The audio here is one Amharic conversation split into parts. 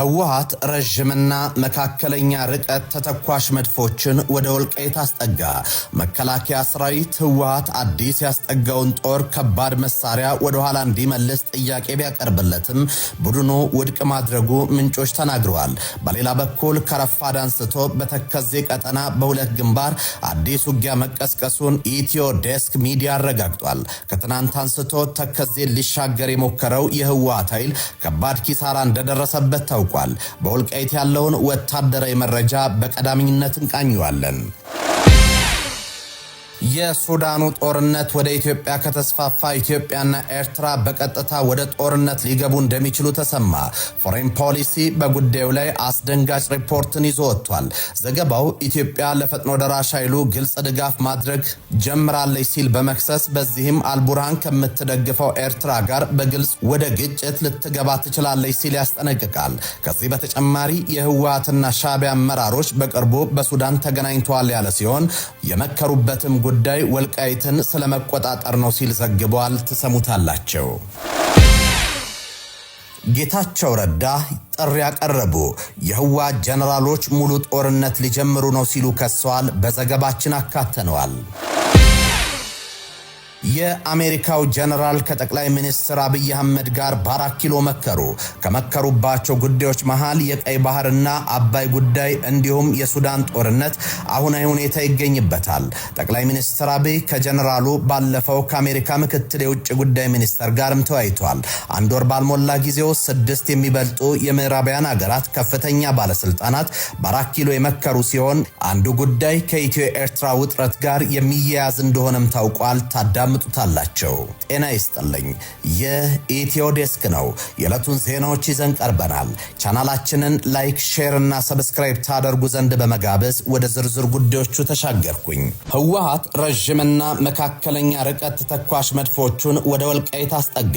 ህወሓት ረጅምና መካከለኛ ርቀት ተተኳሽ መድፎችን ወደ ወልቃይት አስጠጋ። መከላከያ ሰራዊት ህወሓት አዲስ ያስጠጋውን ጦር ከባድ መሳሪያ ወደ ኋላ እንዲመልስ ጥያቄ ቢያቀርብለትም ቡድኑ ውድቅ ማድረጉ ምንጮች ተናግረዋል። በሌላ በኩል ከረፋድ አንስቶ በተከዜ ቀጠና በሁለት ግንባር አዲስ ውጊያ መቀስቀሱን ኢትዮ ዴስክ ሚዲያ አረጋግጧል። ከትናንት አንስቶ ተከዜ ሊሻገር የሞከረው የህወሓት ኃይል ከባድ ኪሳራ እንደደረሰበት ታውቋል። በወልቃይት ያለውን ወታደራዊ መረጃ በቀዳሚነት እንቃኘዋለን። የሱዳኑ ጦርነት ወደ ኢትዮጵያ ከተስፋፋ ኢትዮጵያና ኤርትራ በቀጥታ ወደ ጦርነት ሊገቡ እንደሚችሉ ተሰማ። ፎሬን ፖሊሲ በጉዳዩ ላይ አስደንጋጭ ሪፖርትን ይዞ ወጥቷል። ዘገባው ኢትዮጵያ ለፈጥኖ ደራሽ ኃይሉ ግልጽ ድጋፍ ማድረግ ጀምራለች ሲል በመክሰስ በዚህም አልቡርሃን ከምትደግፈው ኤርትራ ጋር በግልጽ ወደ ግጭት ልትገባ ትችላለች ሲል ያስጠነቅቃል። ከዚህ በተጨማሪ የህወሓትና ሻዕቢያ አመራሮች በቅርቡ በሱዳን ተገናኝተዋል ያለ ሲሆን የመከሩበትም ጉዳይ ወልቃይትን ስለመቆጣጠር ነው ሲል ዘግቧል። ተሰሙታላችሁ። ጌታቸው ረዳ ጥሪ ያቀረቡ። የህወሓት ጀነራሎች ሙሉ ጦርነት ሊጀምሩ ነው ሲሉ ከሰዋል። በዘገባችን አካተነዋል። የአሜሪካው ጀነራል ከጠቅላይ ሚኒስትር አብይ አህመድ ጋር በ4 ኪሎ መከሩ። ከመከሩባቸው ጉዳዮች መሃል የቀይ ባህርና አባይ ጉዳይ እንዲሁም የሱዳን ጦርነት አሁናዊ ሁኔታ ይገኝበታል። ጠቅላይ ሚኒስትር አብይ ከጀነራሉ ባለፈው ከአሜሪካ ምክትል የውጭ ጉዳይ ሚኒስትር ጋርም ተወያይቷል። አንድ ወር ባልሞላ ጊዜ ውስጥ 6 የሚበልጡ የምዕራባውያን ሀገራት ከፍተኛ ባለስልጣናት በ4 ኪሎ የመከሩ ሲሆን አንዱ ጉዳይ ከኢትዮ ኤርትራ ውጥረት ጋር የሚያያዝ እንደሆነም ታውቋል። ታዳምጡታላችሁ። ጤና ይስጥልኝ። የኢትዮ ዴስክ ነው። የዕለቱን ዜናዎች ይዘን ቀርበናል። ቻናላችንን ላይክ፣ ሼር እና ሰብስክራይብ ታደርጉ ዘንድ በመጋበዝ ወደ ዝርዝር ጉዳዮቹ ተሻገርኩኝ። ህወሓት ረጅምና መካከለኛ ርቀት ተተኳሽ መድፎቹን ወደ ወልቃይት አስጠጋ።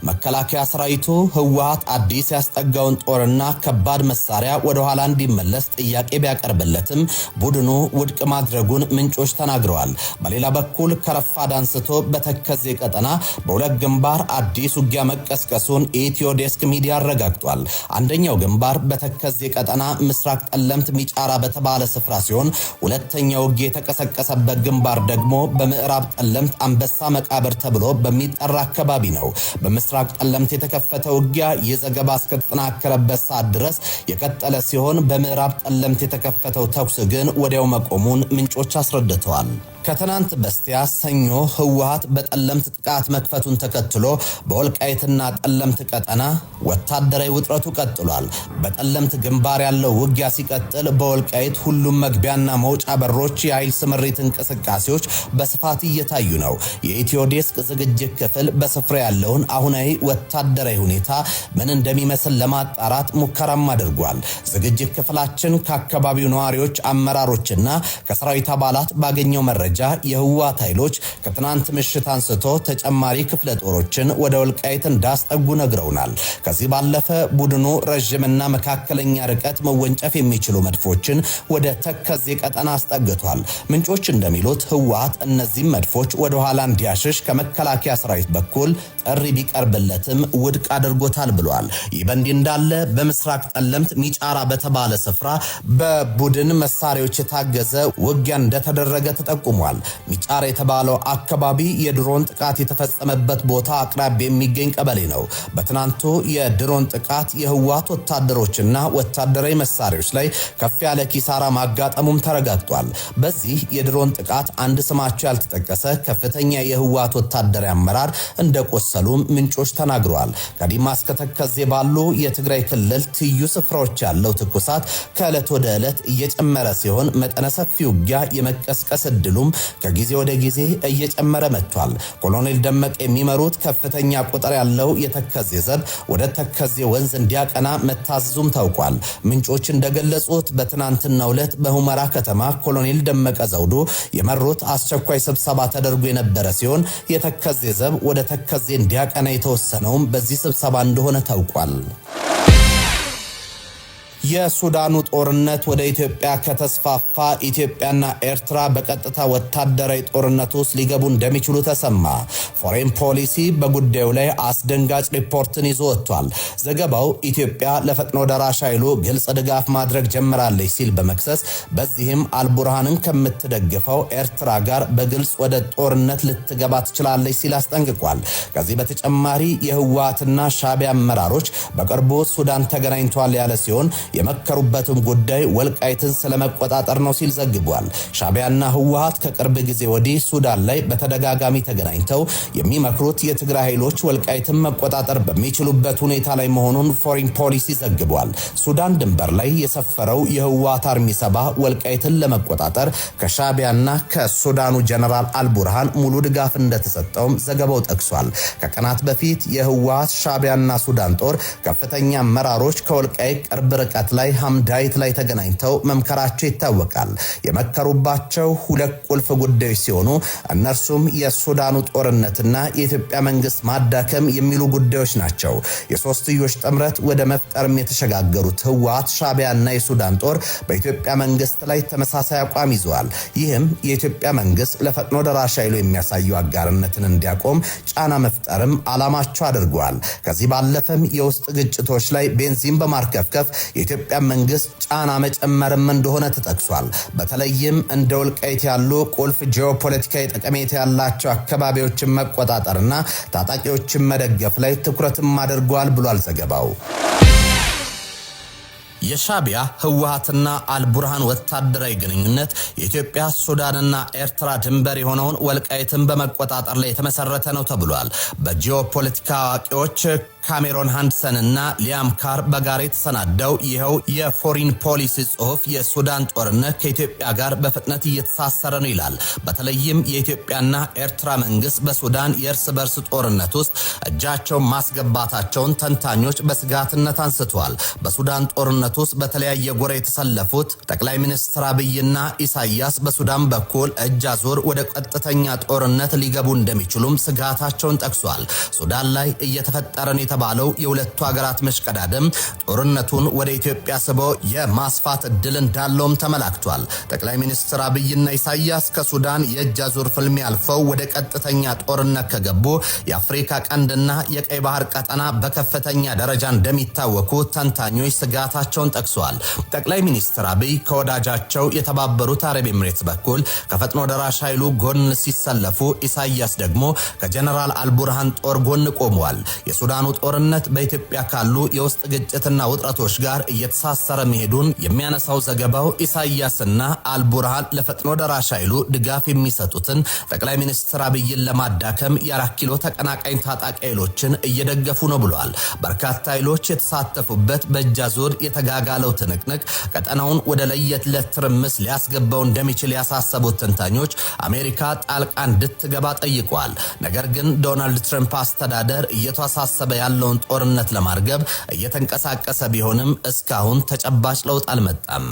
መከላከያ ሰራዊቱ ህወሓት አዲስ ያስጠጋውን ጦርና ከባድ መሳሪያ ወደ ኋላ እንዲመለስ ጥያቄ ቢያቀርብለትም ቡድኑ ውድቅ ማድረጉን ምንጮች ተናግረዋል። በሌላ በኩል ከረፋድ አንስቶ በተከዜ ቀጠና በሁለት ግንባር አዲስ ውጊያ መቀስቀሱን ኢትዮ ዴስክ ሚዲያ አረጋግጧል። አንደኛው ግንባር በተከዜ ቀጠና ምስራቅ ጠለምት ሚጫራ በተባለ ስፍራ ሲሆን ሁለተኛው ውጊያ የተቀሰቀሰበት ግንባር ደግሞ በምዕራብ ጠለምት አንበሳ መቃብር ተብሎ በሚጠራ አካባቢ ነው። በምስራቅ ጠለምት የተከፈተው ውጊያ የዘገባ እስከተጠናከረበት ሰዓት ድረስ የቀጠለ ሲሆን በምዕራብ ጠለምት የተከፈተው ተኩስ ግን ወዲያው መቆሙን ምንጮች አስረድተዋል። ከትናንት በስቲያ ሰኞ ህወሓት በጠለምት ጥቃት መክፈቱን ተከትሎ በወልቃይትና ጠለምት ቀጠና ወታደራዊ ውጥረቱ ቀጥሏል። በጠለምት ግንባር ያለው ውጊያ ሲቀጥል በወልቃይት ሁሉም መግቢያና መውጫ በሮች የኃይል ስምሪት እንቅስቃሴዎች በስፋት እየታዩ ነው። የኢትዮ ዴስክ ዝግጅት ክፍል በስፍራ ያለውን አሁናዊ ወታደራዊ ሁኔታ ምን እንደሚመስል ለማጣራት ሙከራም አድርጓል። ዝግጅት ክፍላችን ከአካባቢው ነዋሪዎች፣ አመራሮችና ከሰራዊት አባላት ባገኘው መረጃ የህወሓት ኃይሎች ከትናንት ምሽት አንስቶ ተጨማሪ ክፍለ ጦሮችን ወደ ወልቃይት እንዳስጠጉ ነግረውናል። ከዚህ ባለፈ ቡድኑ ረጅምና መካከለኛ ርቀት መወንጨፍ የሚችሉ መድፎችን ወደ ተከዜ ቀጠና አስጠግቷል። ምንጮች እንደሚሉት ህወሓት እነዚህ መድፎች ወደ ኋላ እንዲያሸሽ ከመከላከያ ሰራዊት በኩል ጥሪ ቢቀርብለትም ውድቅ አድርጎታል ብሏል። ይህ በእንዲህ እንዳለ በምስራቅ ጠለምት ሚጫራ በተባለ ስፍራ በቡድን መሳሪያዎች የታገዘ ውጊያ እንደተደረገ ተጠቁሟል። ሚጫራ የተባለው አካባቢ የድሮን ጥቃት የተፈጸመበት ቦታ አቅራቢያ የሚገኝ ቀበሌ ነው። በትናንቱ የድሮን ጥቃት የህወሓት ወታደሮችና ወታደራዊ መሳሪያዎች ላይ ከፍ ያለ ኪሳራ ማጋጠሙም ተረጋግጧል። በዚህ የድሮን ጥቃት አንድ ስማቸው ያልተጠቀሰ ከፍተኛ የህወሓት ወታደራዊ አመራር እንደቆሰሉም ምንጮች ተናግረዋል። ከዲማ እስከ ተከዜ ባሉ የትግራይ ክልል ትዩ ስፍራዎች ያለው ትኩሳት ከዕለት ወደ ዕለት እየጨመረ ሲሆን መጠነ ሰፊ ውጊያ የመቀስቀስ እድሉም ከጊዜ ወደ ጊዜ እየጨመረ መጥቷል። ኮሎኔል ደመቀ የሚመሩት ከፍተኛ ቁጥር ያለው የተከዜ ዘብ ወደ ተከዜ ወንዝ እንዲያቀና መታዘዙም ታውቋል። ምንጮች እንደገለጹት በትናንትናው ዕለት በሁመራ ከተማ ኮሎኔል ደመቀ ዘውዱ የመሩት አስቸኳይ ስብሰባ ተደርጎ የነበረ ሲሆን የተከዜ ዘብ ወደ ተከዜ እንዲያቀና የተወሰነውም በዚህ ስብሰባ እንደሆነ ታውቋል። የሱዳኑ ጦርነት ወደ ኢትዮጵያ ከተስፋፋ ኢትዮጵያና ኤርትራ በቀጥታ ወታደራዊ ጦርነት ውስጥ ሊገቡ እንደሚችሉ ተሰማ። ፎሬን ፖሊሲ በጉዳዩ ላይ አስደንጋጭ ሪፖርትን ይዞ ወጥቷል። ዘገባው ኢትዮጵያ ለፈጥኖ ደራሽ ኃይሉ ግልጽ ድጋፍ ማድረግ ጀምራለች ሲል በመክሰስ በዚህም አልቡርሃንን ከምትደግፈው ኤርትራ ጋር በግልጽ ወደ ጦርነት ልትገባ ትችላለች ሲል አስጠንቅቋል። ከዚህ በተጨማሪ የህወሓትና ሻዕቢያ አመራሮች በቅርቡ ሱዳን ተገናኝተዋል ያለ ሲሆን የመከሩበትም ጉዳይ ወልቃይትን ስለመቆጣጠር ነው ሲል ዘግቧል። ሻዕቢያና ህወሓት ከቅርብ ጊዜ ወዲህ ሱዳን ላይ በተደጋጋሚ ተገናኝተው የሚመክሩት የትግራይ ኃይሎች ወልቃይትን መቆጣጠር በሚችሉበት ሁኔታ ላይ መሆኑን ፎሬን ፖሊሲ ዘግቧል። ሱዳን ድንበር ላይ የሰፈረው የህወሓት አርሚ 70 ወልቃይትን ለመቆጣጠር ከሻዕቢያና ከሱዳኑ ጀነራል አልቡርሃን ሙሉ ድጋፍ እንደተሰጠውም ዘገባው ጠቅሷል። ከቀናት በፊት የህወሓት ሻዕቢያና ሱዳን ጦር ከፍተኛ አመራሮች ከወልቃይት ቅርብ ርቀት ላይ ሐምዳይት ላይ ተገናኝተው መምከራቸው ይታወቃል። የመከሩባቸው ሁለት ቁልፍ ጉዳዮች ሲሆኑ እነርሱም የሱዳኑ ጦርነትና የኢትዮጵያ መንግስት ማዳከም የሚሉ ጉዳዮች ናቸው። የሶስትዮሽ ጥምረት ወደ መፍጠርም የተሸጋገሩት ህወሓት፣ ሻዕቢያና የሱዳን ጦር በኢትዮጵያ መንግስት ላይ ተመሳሳይ አቋም ይዘዋል። ይህም የኢትዮጵያ መንግስት ለፈጥኖ ደራሽ ኃይሉ የሚያሳየው አጋርነትን እንዲያቆም ጫና መፍጠርም ዓላማቸው አድርጓል። ከዚህ ባለፈም የውስጥ ግጭቶች ላይ ቤንዚን በማርከፍከፍ የኢትዮጵያ መንግስት ጫና መጨመርም እንደሆነ ተጠቅሷል። በተለይም እንደ ወልቃይት ያሉ ቁልፍ ጂኦፖለቲካዊ ጠቀሜታ ያላቸው አካባቢዎችን መቆጣጠርና ታጣቂዎችን መደገፍ ላይ ትኩረትም አድርጓል ብሏል ዘገባው። የሻዕቢያ ህወሓትና አልቡርሃን ወታደራዊ ግንኙነት የኢትዮጵያ ሱዳንና ኤርትራ ድንበር የሆነውን ወልቃይትን በመቆጣጠር ላይ የተመሰረተ ነው ተብሏል። በጂኦፖለቲካ አዋቂዎች ካሜሮን ሃንሰን እና ሊያም ካር በጋራ የተሰናዳው ይኸው የፎሪን ፖሊሲ ጽሑፍ የሱዳን ጦርነት ከኢትዮጵያ ጋር በፍጥነት እየተሳሰረ ነው ይላል። በተለይም የኢትዮጵያና ኤርትራ መንግስት በሱዳን የእርስ በርስ ጦርነት ውስጥ እጃቸውን ማስገባታቸውን ተንታኞች በስጋትነት አንስተዋል። በሱዳን ጦርነት ውስጥ በተለያየ ጎራ የተሰለፉት ጠቅላይ ሚኒስትር አብይና ኢሳያስ በሱዳን በኩል እጅ አዙር ወደ ቀጥተኛ ጦርነት ሊገቡ እንደሚችሉም ስጋታቸውን ጠቅሷል። ሱዳን ላይ እየተፈጠረ ነው የተባለው የሁለቱ ሀገራት መሽቀዳደም ጦርነቱን ወደ ኢትዮጵያ ስቦ የማስፋት እድል እንዳለውም ተመላክቷል። ጠቅላይ ሚኒስትር አብይና ኢሳያስ ከሱዳን የእጅ አዙር ፍልሚያ አልፈው ወደ ቀጥተኛ ጦርነት ከገቡ የአፍሪካ ቀንድና የቀይ ባህር ቀጠና በከፍተኛ ደረጃ እንደሚታወቁ ተንታኞች ስጋታቸውን ጠቅሷል። ጠቅላይ ሚኒስትር አብይ ከወዳጃቸው የተባበሩት አረብ ኤምሬትስ በኩል ከፈጥኖ ደራሽ ኃይሉ ጎን ሲሰለፉ፣ ኢሳያስ ደግሞ ከጀነራል አልቡርሃን ጦር ጎን ቆመዋል። የሱዳኑ ጦርነት በኢትዮጵያ ካሉ የውስጥ ግጭትና ውጥረቶች ጋር እየተሳሰረ መሄዱን የሚያነሳው ዘገባው ኢሳያስና አልቡርሃን ለፈጥኖ ደራሽ ኃይሉ ድጋፍ የሚሰጡትን ጠቅላይ ሚኒስትር አብይን ለማዳከም የ4 ኪሎ ተቀናቃኝ ታጣቂ ኃይሎችን እየደገፉ ነው ብሏል። በርካታ ኃይሎች የተሳተፉበት በእጅ አዙር የተጋጋለው ትንቅንቅ ቀጠናውን ወደ ለየለት ትርምስ ሊያስገባው እንደሚችል ያሳሰቡት ተንታኞች አሜሪካ ጣልቃ እንድትገባ ጠይቀዋል። ነገር ግን ዶናልድ ትራምፕ አስተዳደር እየተሳሰበ ያለውን ጦርነት ለማርገብ እየተንቀሳቀሰ ቢሆንም እስካሁን ተጨባጭ ለውጥ አልመጣም።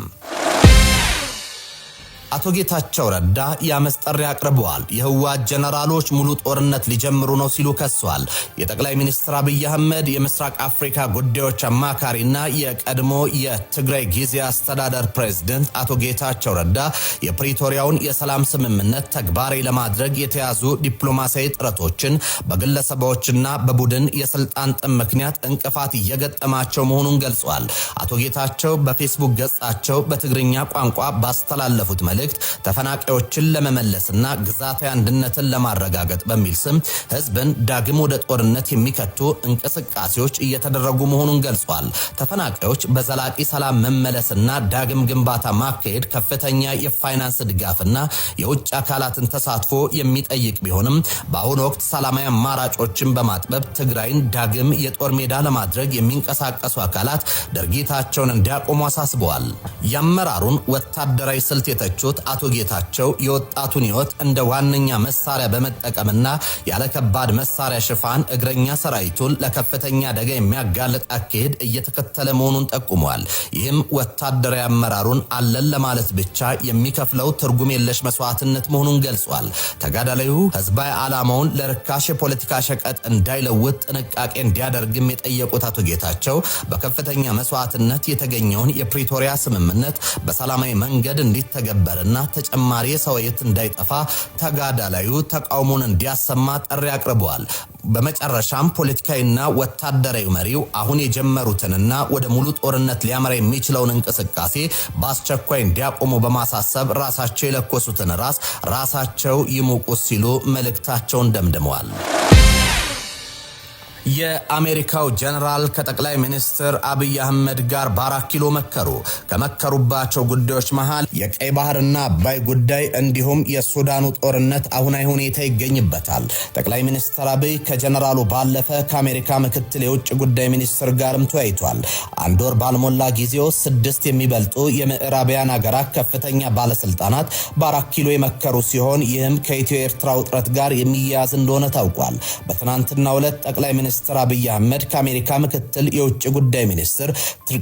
አቶ ጌታቸው ረዳ የአመፅ ጥሪ አቅርበዋል። የህወሓት ጀነራሎች ሙሉ ጦርነት ሊጀምሩ ነው ሲሉ ከሰዋል። የጠቅላይ ሚኒስትር አብይ አህመድ የምስራቅ አፍሪካ ጉዳዮች አማካሪና የቀድሞ የትግራይ ጊዜያዊ አስተዳደር ፕሬዝዳንት አቶ ጌታቸው ረዳ የፕሪቶሪያውን የሰላም ስምምነት ተግባራዊ ለማድረግ የተያዙ ዲፕሎማሲያዊ ጥረቶችን በግለሰቦችና በቡድን የስልጣን ጥም ምክንያት እንቅፋት እየገጠማቸው መሆኑን ገልጸዋል። አቶ ጌታቸው በፌስቡክ ገጻቸው በትግርኛ ቋንቋ ባስተላለፉት መልእክት ተፈናቃዮችን ለመመለስና ግዛታዊ አንድነትን ለማረጋገጥ በሚል ስም ህዝብን ዳግም ወደ ጦርነት የሚከቱ እንቅስቃሴዎች እየተደረጉ መሆኑን ገልጿል። ተፈናቃዮች በዘላቂ ሰላም መመለስና ዳግም ግንባታ ማካሄድ ከፍተኛ የፋይናንስ ድጋፍና የውጭ አካላትን ተሳትፎ የሚጠይቅ ቢሆንም በአሁኑ ወቅት ሰላማዊ አማራጮችን በማጥበብ ትግራይን ዳግም የጦር ሜዳ ለማድረግ የሚንቀሳቀሱ አካላት ድርጊታቸውን እንዲያቆሙ አሳስበዋል። የአመራሩን ወታደራዊ ስልት የተቹ ያመለከቱት አቶ ጌታቸው የወጣቱን ህይወት እንደ ዋነኛ መሳሪያ በመጠቀምና ያለ ከባድ መሳሪያ ሽፋን እግረኛ ሰራዊቱን ለከፍተኛ አደጋ የሚያጋልጥ አካሄድ እየተከተለ መሆኑን ጠቁመዋል። ይህም ወታደራዊ አመራሩን አለን ለማለት ብቻ የሚከፍለው ትርጉም የለሽ መስዋዕትነት መሆኑን ገልጿል። ተጋዳላዩ ህዝባዊ ዓላማውን ለርካሽ የፖለቲካ ሸቀጥ እንዳይለውጥ ጥንቃቄ እንዲያደርግም የጠየቁት አቶ ጌታቸው በከፍተኛ መስዋዕትነት የተገኘውን የፕሪቶሪያ ስምምነት በሰላማዊ መንገድ እንዲተገበርና ተጨማሪ ሰው ህይወት እንዳይጠፋ ተጋዳላዩ ተቃውሞን እንዲያሰማ ጥሪ አቅርበዋል። በመጨረሻም ፖለቲካዊና ወታደራዊ መሪው አሁን የጀመሩትንና ወደ ሙሉ ጦርነት ሊያመራ የሚችለውን እንቅስቃሴ በአስቸኳይ እንዲያቆሙ በማሳሰብ ራሳቸው የለኮሱትን ራሳቸው ይሙቁ ሲሉ መልእክታቸውን ደምድመዋል። የአሜሪካው ጀነራል ከጠቅላይ ሚኒስትር አብይ አህመድ ጋር በ4 ኪሎ መከሩ። ከመከሩባቸው ጉዳዮች መሃል የቀይ ባህርና አባይ ጉዳይ እንዲሁም የሱዳኑ ጦርነት አሁናዊ ሁኔታ ይገኝበታል። ጠቅላይ ሚኒስትር አብይ ከጀነራሉ ባለፈ ከአሜሪካ ምክትል የውጭ ጉዳይ ሚኒስትር ጋርም ተወያይቷል። አንድ ወር ባልሞላ ጊዜ ውስጥ 6 የሚበልጡ የምዕራባውያን ሀገራት ከፍተኛ ባለስልጣናት በ4 ኪሎ የመከሩ ሲሆን ይህም ከኢትዮ ኤርትራ ውጥረት ጋር የሚያያዝ እንደሆነ ታውቋል። በትናንትናው ዕለት ጠቅላይ ሚኒስትር አብይ አህመድ ከአሜሪካ ምክትል የውጭ ጉዳይ ሚኒስትር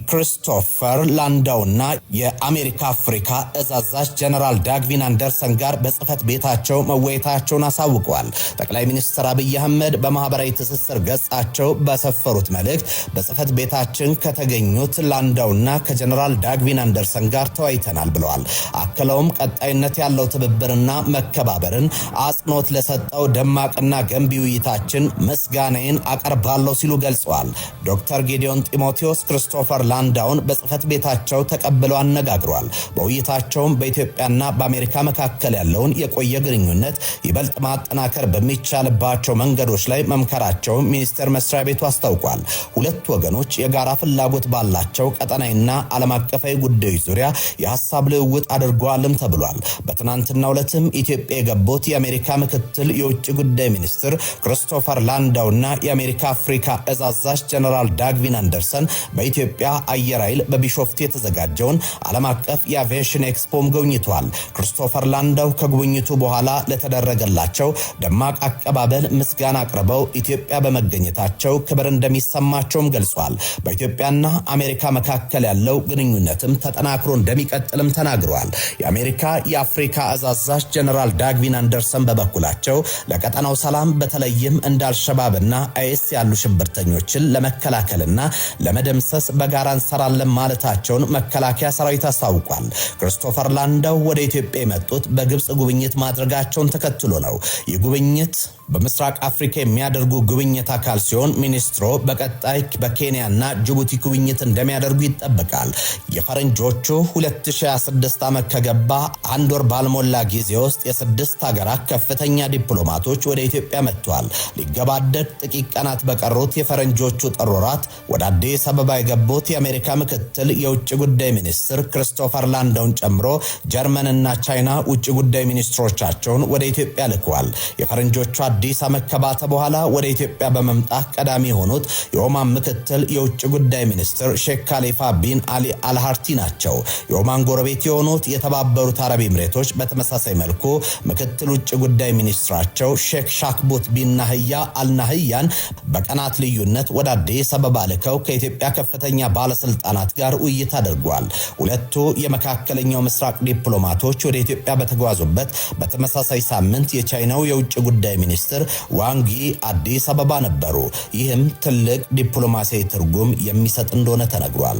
ክሪስቶፈር ላንዳውና የአሜሪካ አፍሪካ እዝ አዛዥ ጀነራል ዳግቪን አንደርሰን ጋር በጽህፈት ቤታቸው መወያየታቸውን አሳውቀዋል። ጠቅላይ ሚኒስትር አብይ አህመድ በማህበራዊ ትስስር ገጻቸው በሰፈሩት መልእክት በጽህፈት ቤታችን ከተገኙት ላንዳውና ከጀነራል ዳግቪን አንደርሰን ጋር ተወያይተናል ብለዋል። አክለውም ቀጣይነት ያለው ትብብርና መከባበርን አጽንኦት ለሰጠው ደማቅና ገንቢ ውይይታችን ምስጋናዬን አቀርባለሁ ሲሉ ገልጸዋል። ዶክተር ጌዲዮን ጢሞቴዎስ ክሪስቶፈር ላንዳውን በጽህፈት ቤታቸው ተቀብለው አነጋግሯል። በውይይታቸውም በኢትዮጵያና በአሜሪካ መካከል ያለውን የቆየ ግንኙነት ይበልጥ ማጠናከር በሚቻልባቸው መንገዶች ላይ መምከራቸው ሚኒስቴር መስሪያ ቤቱ አስታውቋል። ሁለቱ ወገኖች የጋራ ፍላጎት ባላቸው ቀጠናዊና ዓለም አቀፋዊ ጉዳዮች ዙሪያ የሐሳብ ልውውጥ አድርገዋልም ተብሏል። በትናንትናው ዕለትም ኢትዮጵያ የገቡት የአሜሪካ ምክትል የውጭ ጉዳይ ሚኒስትር ክሪስቶፈር ላንዳውና የአሜሪካ አፍሪካ እዝ አዛዥ ጀነራል ዳግቪን አንደርሰን በኢትዮጵያ አየር ኃይል በቢሾፍቱ የተዘጋጀውን ዓለም አቀፍ የአቪዬሽን ኤክስፖም ጎብኝተዋል። ክሪስቶፈር ላንዳው ከጉብኝቱ በኋላ ለተደረገላቸው ደማቅ አቀባበል ምስጋና አቅርበው ኢትዮጵያ በመገኘታቸው ክብር እንደሚሰማቸውም ገልጿል። በኢትዮጵያና አሜሪካ መካከል ያለው ግንኙነትም ተጠናክሮ እንደሚቀጥልም ተናግረዋል። የአሜሪካ የአፍሪካ እዝ አዛዥ ጀነራል ዳግቪን አንደርሰን በበኩላቸው ለቀጠናው ሰላም በተለይም እንዳልሸባብና አይኤስ ያሉ ሽብርተኞችን ለመከላከልና ለመደምሰስ በጋራ እንሰራለን ማለታቸውን መከላከያ ሰራዊት አስታውቋል። ክሪስቶፈር ላንዳው ወደ ኢትዮጵያ የመጡት በግብጽ ጉብኝት ማድረጋቸውን ተከትሎ ነው። ይህ ጉብኝት በምስራቅ አፍሪካ የሚያደርጉ ጉብኝት አካል ሲሆን ሚኒስትሩ በቀጣይ በኬንያና ጅቡቲ ጉብኝት እንደሚያደርጉ ይጠበቃል። የፈረንጆቹ 2026 ዓመት ከገባ አንድ ወር ባልሞላ ጊዜ ውስጥ የ6 ሀገራት ከፍተኛ ዲፕሎማቶች ወደ ኢትዮጵያ መጥተዋል። ሊገባደድ ጥቂት ቀናት በቀሩት የፈረንጆቹ ጥር ወራት ወደ አዲስ አበባ የገቡት የአሜሪካ ምክትል የውጭ ጉዳይ ሚኒስትር ክሪስቶፈር ላንዳውን ጨምሮ ጀርመንና ቻይና ውጭ ጉዳይ ሚኒስትሮቻቸውን ወደ ኢትዮጵያ ልከዋል። የፈረንጆቹ አዲስ ዓመት ከባተ በኋላ ወደ ኢትዮጵያ በመምጣት ቀዳሚ የሆኑት የኦማን ምክትል የውጭ ጉዳይ ሚኒስትር ሼክ ካሊፋ ቢን አሊ አልሃርቲ ናቸው። የኦማን ጎረቤት የሆኑት የተባበሩት አረብ ኤምሬቶች በተመሳሳይ መልኩ ምክትል ውጭ ጉዳይ ሚኒስትራቸው ሼክ ሻክቡት ቢን ናህያ አልናህያን በቀናት ልዩነት ወደ አዲስ አበባ ልከው ከኢትዮጵያ ከፍተኛ ባለስልጣናት ጋር ውይይት አድርጓል። ሁለቱ የመካከለኛው ምስራቅ ዲፕሎማቶች ወደ ኢትዮጵያ በተጓዙበት በተመሳሳይ ሳምንት የቻይናው የውጭ ጉዳይ ሚኒስትር ዋንጊ አዲስ አበባ ነበሩ። ይህም ትልቅ ዲፕሎማሲያዊ ትርጉም የሚሰጥ እንደሆነ ተነግሯል።